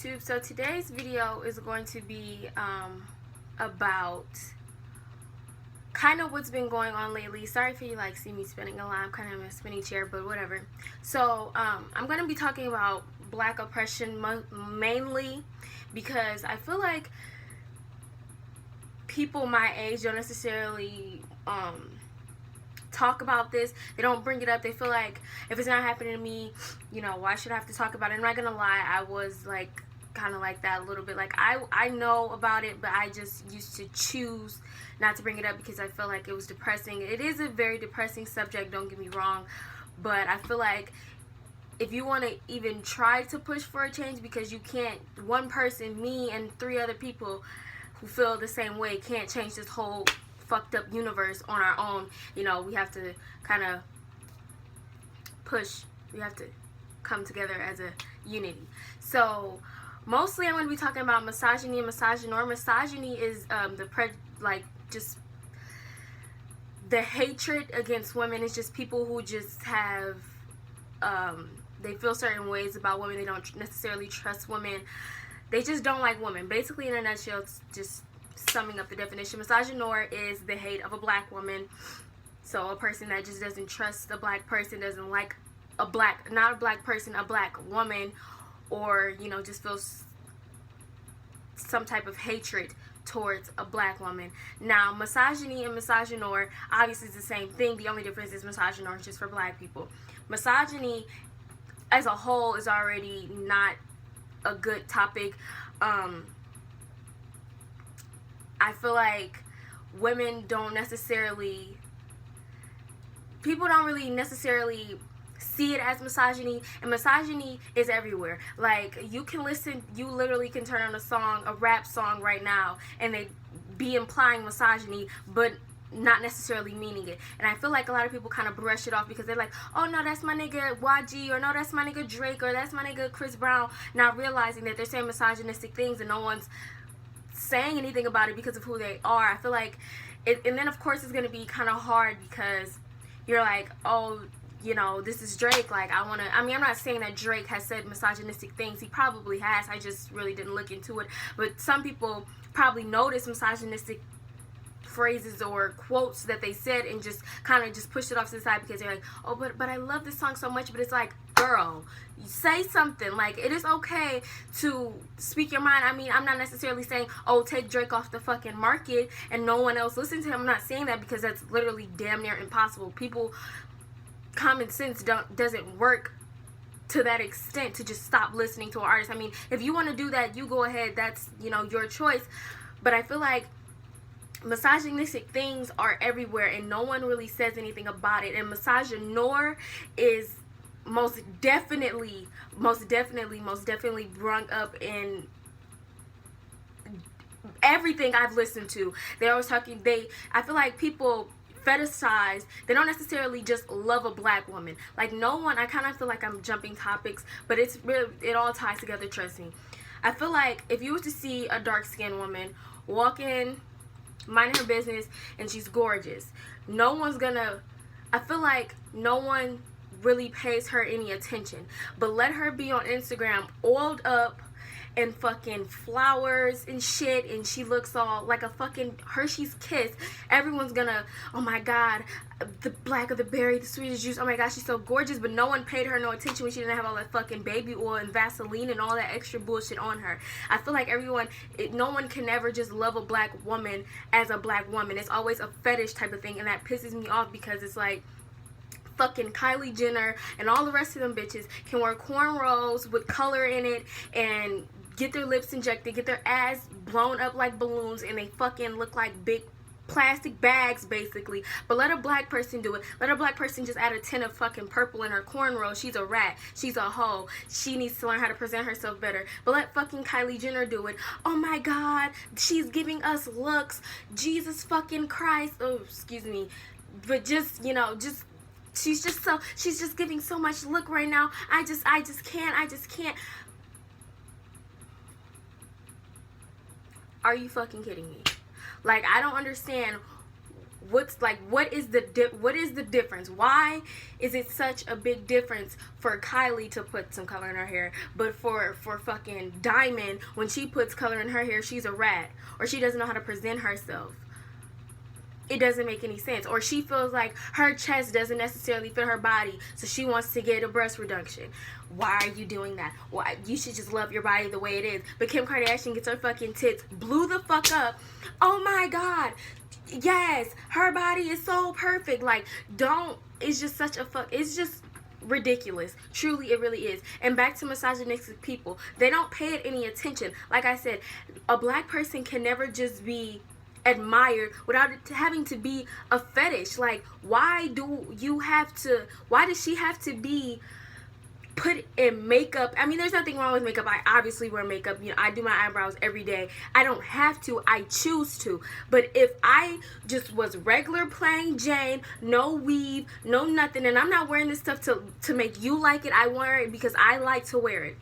YouTube. So today's video is going to be about kind of what's been going on lately. Sorry if you like see me spinning a lot. I'm kind of in a spinning chair, but whatever. So I'm going to be talking about black oppression mainly because I feel like people my age don't necessarily talk about this. They don't bring it up. They feel like if it's not happening to me, you know, why should I have to talk about it? I'm not gonna lie, I was like kind of like that a little bit. Like I know about it, but I just used to choose not to bring it up because I felt like it was depressing. It is a very depressing subject, don't get me wrong, but I feel like if you want to even try to push for a change, because you can't, one person, me and 3 other people who feel the same way, can't change this whole fucked up universe on our own. You know, we have to kind of push, we have to come together as a unity. So mostly I'm going to be talking about misogyny and misogynoir. Misogyny is just the hatred against women. It's just people who just have they feel certain ways about women. They don't necessarily trust women. They just don't like women. Basically, in a nutshell, it's just summing up the definition. Misogynoir is the hate of a black woman. So a person that just doesn't trust a black person, doesn't like a black, not a black person, a black woman, or, you know, just feels some type of hatred towards a black woman. Now, misogyny and misogynoir obviously is the same thing. The only difference is misogynoir is just for black people. Misogyny as a whole is already not a good topic. I feel like women don't necessarily, people don't really necessarily see it as misogyny, and misogyny is everywhere. Like, you can listen, you literally can turn on a song, a rap song right now, and they be implying misogyny, but not necessarily meaning it. And I feel like a lot of people kind of brush it off because they're like, oh no, that's my nigga YG, or no, that's my nigga Drake, or that's my nigga Chris Brown, not realizing that they're saying misogynistic things and no one's saying anything about it because of who they are. I feel like it, and then of course it's going to be kind of hard because you're like, oh, you know, this is Drake, like, I mean, I'm not saying that Drake has said misogynistic things. He probably has. I just really didn't look into it. But some people probably notice misogynistic phrases or quotes that they said and just kind of just push it off to the side because they're like, oh, but I love this song so much. But it's like, girl, you say something. Like, it is okay to speak your mind. I mean, I'm not necessarily saying, oh, take Drake off the fucking market and no one else listen to him. I'm not saying that because that's literally damn near impossible. People, common sense doesn't work to that extent to just stop listening to an artist. I mean, if you want to do that, you go ahead. That's, you know, your choice. But I feel like misogynistic things are everywhere and no one really says anything about it. And misogynoir is most definitely brung up in everything I've listened to. They're always talking, I feel like people fetishize, they don't necessarily just love a black woman. Like, no one, I kind of feel like I'm jumping topics, but it's really, it all ties together, trust me. I feel like if you were to see a dark-skinned woman walk in, minding her business, and she's gorgeous, no one's gonna, I feel like no one really pays her any attention. But let her be on Instagram oiled up and fucking flowers and shit, and she looks all like a fucking Hershey's Kiss. Everyone's gonna, oh my god, the black of the berry, the sweetest juice, oh my gosh, she's so gorgeous. But no one paid her no attention when she didn't have all that fucking baby oil and Vaseline and all that extra bullshit on her. I feel like no one can ever just love a black woman as a black woman. It's always a fetish type of thing, and that pisses me off because it's like, fucking Kylie Jenner and all the rest of them bitches can wear cornrows with color in it and get their lips injected, get their ass blown up like balloons, and they fucking look like big plastic bags basically. But let a black person do it. Let a black person just add a tint of fucking purple in her cornrows. She's a rat. She's a hoe. She needs to learn how to present herself better. But let fucking Kylie Jenner do it. Oh my god, she's giving us looks. Jesus fucking Christ. Oh, excuse me. But just, you know, just she's just giving so much look right now. I just can't. Are you fucking kidding me? Like, I don't understand what is the difference? Why is it such a big difference for Kylie to put some color in her hair, but for fucking Diamond, when she puts color in her hair, she's a rat, or she doesn't know how to present herself? It doesn't make any sense. Or she feels like her chest doesn't necessarily fit her body, so she wants to get a breast reduction. Why are you doing that? Why? You should just love your body the way it is. But Kim Kardashian gets her fucking tits blew the fuck up. Oh my god. Yes, her body is so perfect. Like, don't, it's just such a it's just ridiculous. Truly, it really is. And back to misogynistic people, they don't pay it any attention. Like I said, a black person can never just be admired without it having to be a fetish. Like, why does she have to be put in makeup? I mean, there's nothing wrong with makeup. I obviously wear makeup. You know, I do my eyebrows every day. I don't have to. I choose to. But if I just was regular plain Jane, no weave, no nothing, and I'm not wearing this stuff to make you like it, I wear it because I like to wear it.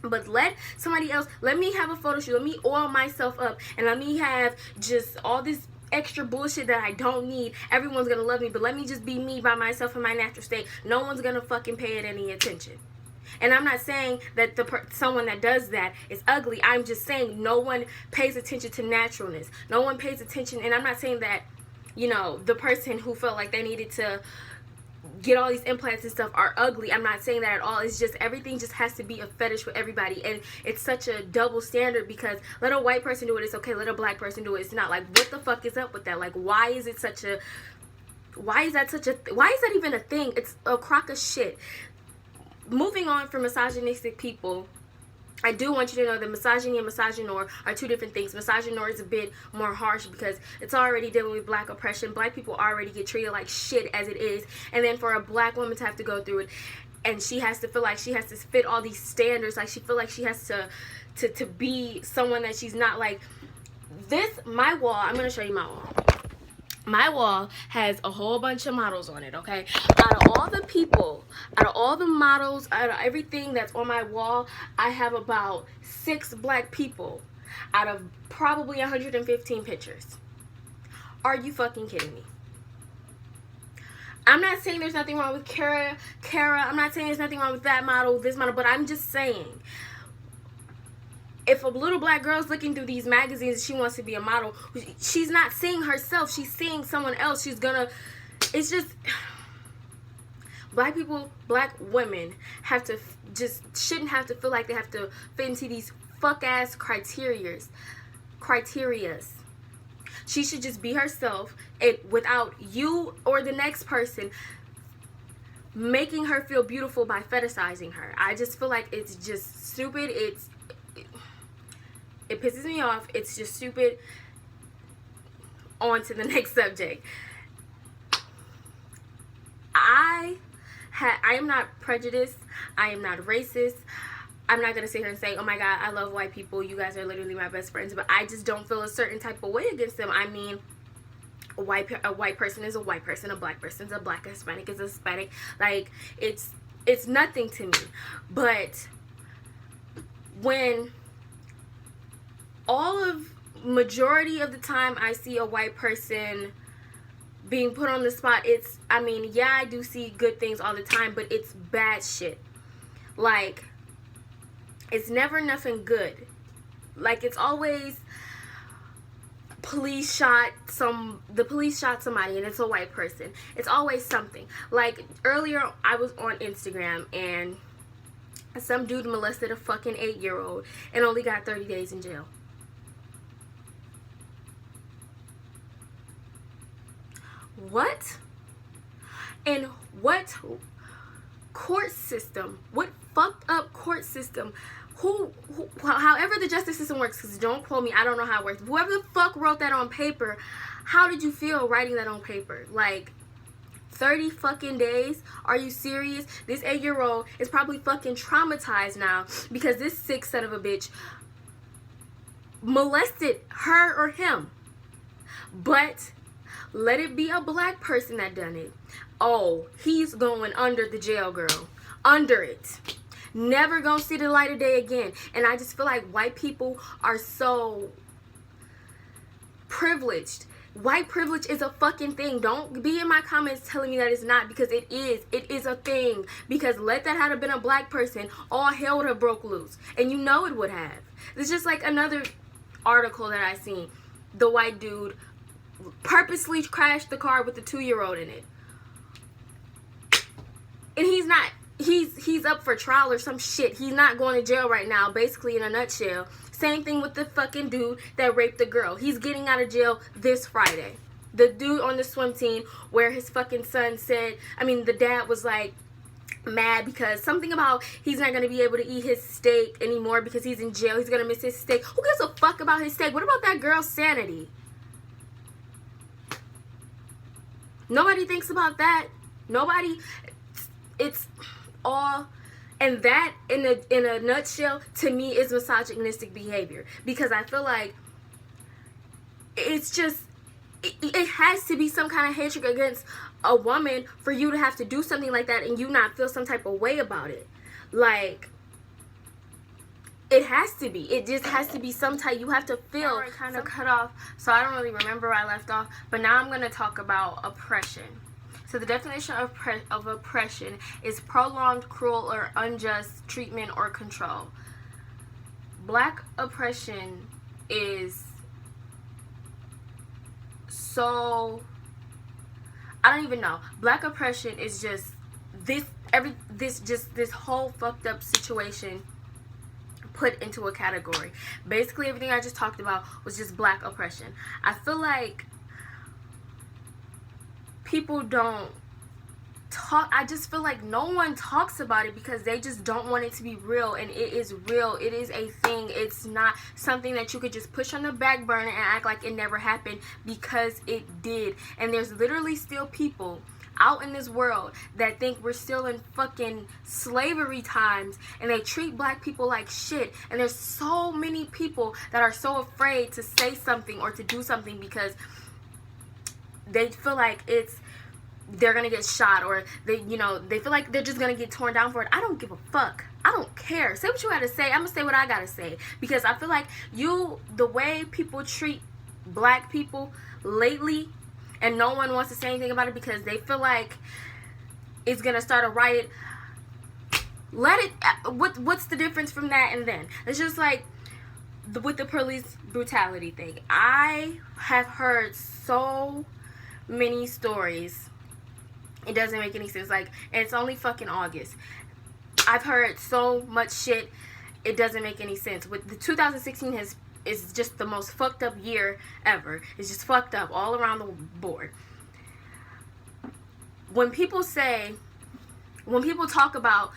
But let somebody else, let me have a photo shoot, let me oil myself up, and let me have just all this extra bullshit that I don't need. Everyone's gonna love me, but let me just be me by myself in my natural state. No one's gonna fucking pay it any attention. And I'm not saying that someone that does that is ugly. I'm just saying no one pays attention to naturalness. No one pays attention, and I'm not saying that, you know, the person who felt like they needed to get all these implants and stuff are ugly. I'm not saying that at all. It's just everything just has to be a fetish for everybody, and it's such a double standard because let a white person do it, it's okay. Let a black person do it, it's not. Like, what the fuck is up with that? Like, why is that even a thing? It's a crock of shit. Moving on from misogynistic people, I do want you to know that misogyny and misogynoir are two different things. Misogynoir is a bit more harsh because it's already dealing with black oppression. Black people already get treated like shit as it is. And then for a black woman to have to go through it, and she has to feel like she has to fit all these standards, like she feel like she has to be someone that she's not. Like, my wall, I'm going to show you my wall. My wall has a whole bunch of models on it, okay? Out of all the people, out of all the models, out of everything that's on my wall, I have about 6 black people out of probably 115 pictures. Are you fucking kidding me? I'm not saying there's nothing wrong with Kara. I'm not saying there's nothing wrong with that model, this model, but I'm just saying, if a little black girl's looking through these magazines and she wants to be a model, she's not seeing herself, she's seeing someone else. It's just, black people, black women shouldn't have to feel like they have to fit into these fuck ass criterias. She should just be herself, and without you or the next person making her feel beautiful by fetishizing her. I just feel like it's just stupid. It pisses me off. It's just stupid. On to the next subject. I am not prejudiced. I am not racist. I'm not going to sit here and say, oh my god, I love white people. You guys are literally my best friends. But I just don't feel a certain type of way against them. I mean, a white person is a white person. A black person is a black. A Hispanic is a Hispanic. Like, it's nothing to me. But when majority of the time I see a white person being put on the spot, I mean, yeah, I do see good things all the time, but it's bad shit. Like, it's never nothing good. Like, it's always the police shot somebody and it's a white person. It's always something. Like, earlier I was on Instagram and some dude molested a fucking 8-year-old and only got 30 days in jail. What? And what court system? What fucked up court system? However the justice system works, because don't quote me, I don't know how it works. Whoever the fuck wrote that on paper, how did you feel writing that on paper? Like, 30 fucking days? Are you serious? This 8-year-old is probably fucking traumatized now because this sick son of a bitch molested her or him. But let it be a black person that done it. Oh, he's going under the jail, girl. Under it. Never gonna see the light of day again. And I just feel like white people are so privileged White privilege is a fucking thing. Don't be in my comments telling me that it's not, because it is. It is a thing. Because let that have been a black person, all hell would have broke loose. And you know it would have. It's just like another article that I seen. The white dude purposely crashed the car with the 2-year-old in it. And he's up for trial or some shit. He's not going to jail right now, basically, in a nutshell. Same thing with the fucking dude that raped the girl. He's getting out of jail this Friday. The dude on the swim team where his fucking son said, the dad was like mad because something about he's not going to be able to eat his steak anymore because he's in jail. He's going to miss his steak. Who gives a fuck about his steak? What about that girl's sanity? Nobody thinks about that. Nobody. It's all. And that, in a nutshell, to me, is misogynistic behavior. Because I feel like it's just, it has to be some kind of hatred against a woman for you to have to do something like that and you not feel some type of way about it. Like, it has to be. It just has to be some type, you have to feel kind of cut off. So I don't really remember where I left off. But now I'm going to talk about oppression. So the definition of oppression is prolonged, cruel, or unjust treatment or control. Black oppression is so, I don't even know. Black oppression is just this whole fucked up situation put into a category. Basically everything I just talked about was just black oppression. I feel like people don't talk. I just feel like no one talks about it because they just don't want it to be real. And it is real. It is a thing. It's not something that you could just push on the back burner and act like it never happened, because it did. And there's literally still people out in this world that think we're still in fucking slavery times, and they treat black people like shit. And there's so many people that are so afraid to say something or to do something because they feel like they're gonna get shot, or they feel like they're just gonna get torn down for it. I don't give a fuck. I don't care. Say what you gotta say. I'm gonna say what I gotta say, because I feel like the way people treat black people lately, and no one wants to say anything about it because they feel like it's gonna start a riot. Let it. What's the difference from that and then? It's just like with the police brutality thing. I have heard so many stories. It doesn't make any sense. Like, it's only fucking August. I've heard so much shit. It doesn't make any sense. With the 2016 is just the most fucked up year ever. It's just fucked up all around the board. When people talk about,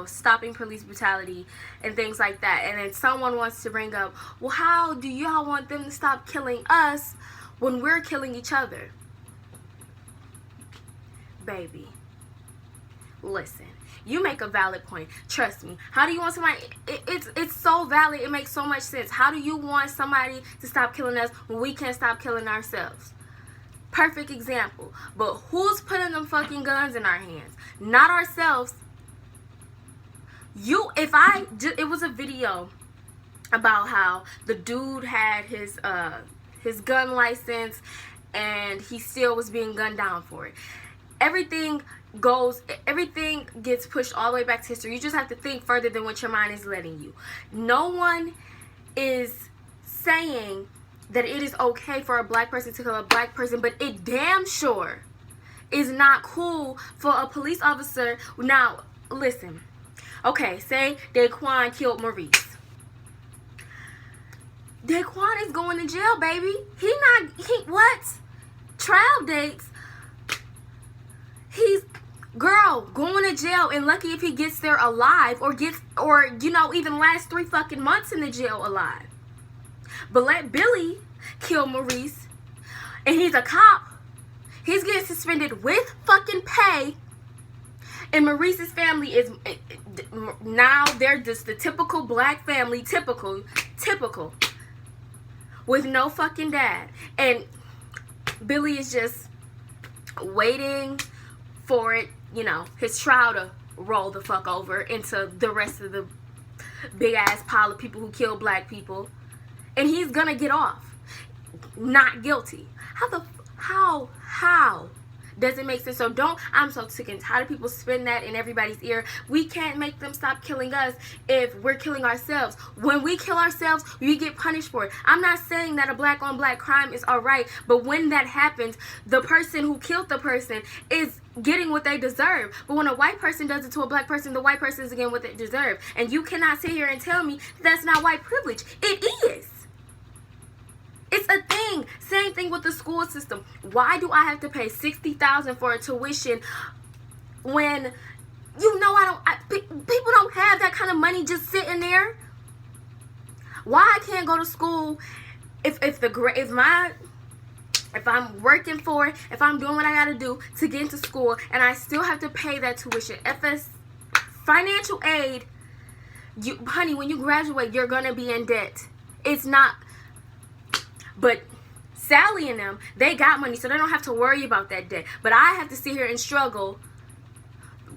stopping police brutality and things like that, and then someone wants to bring up, well, how do y'all want them to stop killing us when we're killing each other? Baby, listen, you make a valid point. Trust me. How do you want somebody? It's so valid. It makes so much sense. How do you want somebody to stop killing us when we can't stop killing ourselves? Perfect example. But who's putting them fucking guns in our hands? Not ourselves. It was a video about how the dude had his gun license and he still was being gunned down for it. Everything gets pushed all the way back to history. You just have to think further than what your mind is letting you. No one is saying that it is okay for a black person to kill a black person, but it damn sure is not cool for a police officer. Now, listen. Okay, say Daquan killed Maurice. Daquan is going to jail, baby. What? Trial dates. He's going to jail, and lucky if he gets there alive, or even last 3 fucking months in the jail alive. But let Billy kill Maurice, and he's a cop. He's getting suspended with fucking pay, and Maurice's family is now they're just the typical black family, typical, with no fucking dad, and Billy is just waiting for it, his trial to roll the fuck over into the rest of the big ass pile of people who kill black people, and he's gonna get off. not guilty. How does it make sense? So I'm so sick and tired of people spin that in everybody's ear. We can't make them stop killing us if we're killing ourselves. When we kill ourselves, we get punished for it. I'm not saying that a black on black crime is alright, but when that happens, the person who killed the person is getting what they deserve. But when a white person does it to a black person, the white person is getting what they deserve. And you cannot sit here and tell me that's not white privilege. It is. It's a thing. Same thing with the school system. Why do I have to pay $60,000 for a tuition when people don't have that kind of money just sitting there? Why I can't go to school if I'm working for it, if I'm doing what I gotta do to get into school, and I still have to pay that tuition? If it's financial aid, honey, when you graduate, you're gonna be in debt. It's not. But Sally and them, they got money, so they don't have to worry about that debt. But I have to sit here and struggle,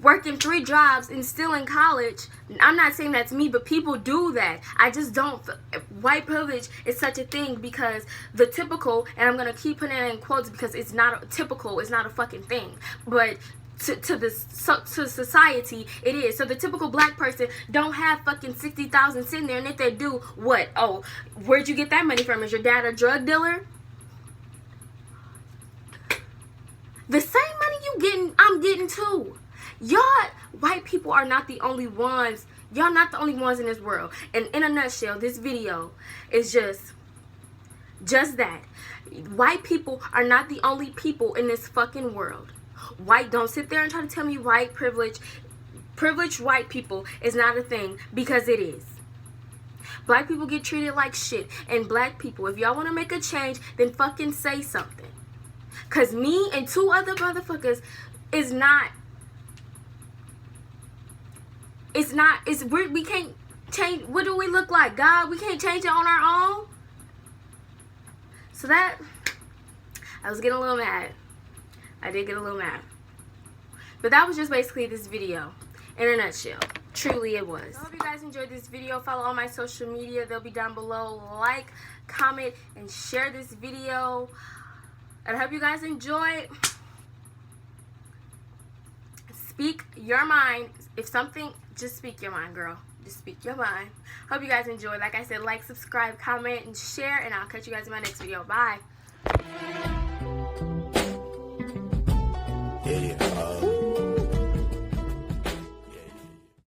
working 3 jobs and still in college. I'm not saying that's me, but people do that. I just don't. White privilege is such a thing because the typical, and I'm going to keep putting it in quotes because it's not a typical, it's not a fucking thing. But to society, it is. So the typical black person don't have fucking $60,000 sitting there, and if they do, what? Oh, where'd you get that money from? Is your dad a drug dealer? The same money you getting, I'm getting too. Y'all, white people are not the only ones. Y'all not the only ones in this world. And in a nutshell, this video is just that. White people are not the only people in this fucking world. Don't sit there and try to tell me white privileged white people is not a thing, because it is. Black people get treated like shit, and black people, if y'all want to make a change, then fucking say something. Cause me and 2 other motherfuckers is not. We can't change. What do we look like, God? We can't change it on our own. So I was getting a little mad. I did get a little mad. But that was just basically this video in a nutshell. Truly it was. I hope you guys enjoyed this video. Follow all my social media. They'll be down below. Like, comment, and share this video. And I hope you guys enjoy. Speak your mind. If something, just speak your mind, girl. Just speak your mind. Hope you guys enjoy. Like I said, like, subscribe, comment, and share. And I'll catch you guys in my next video. Bye.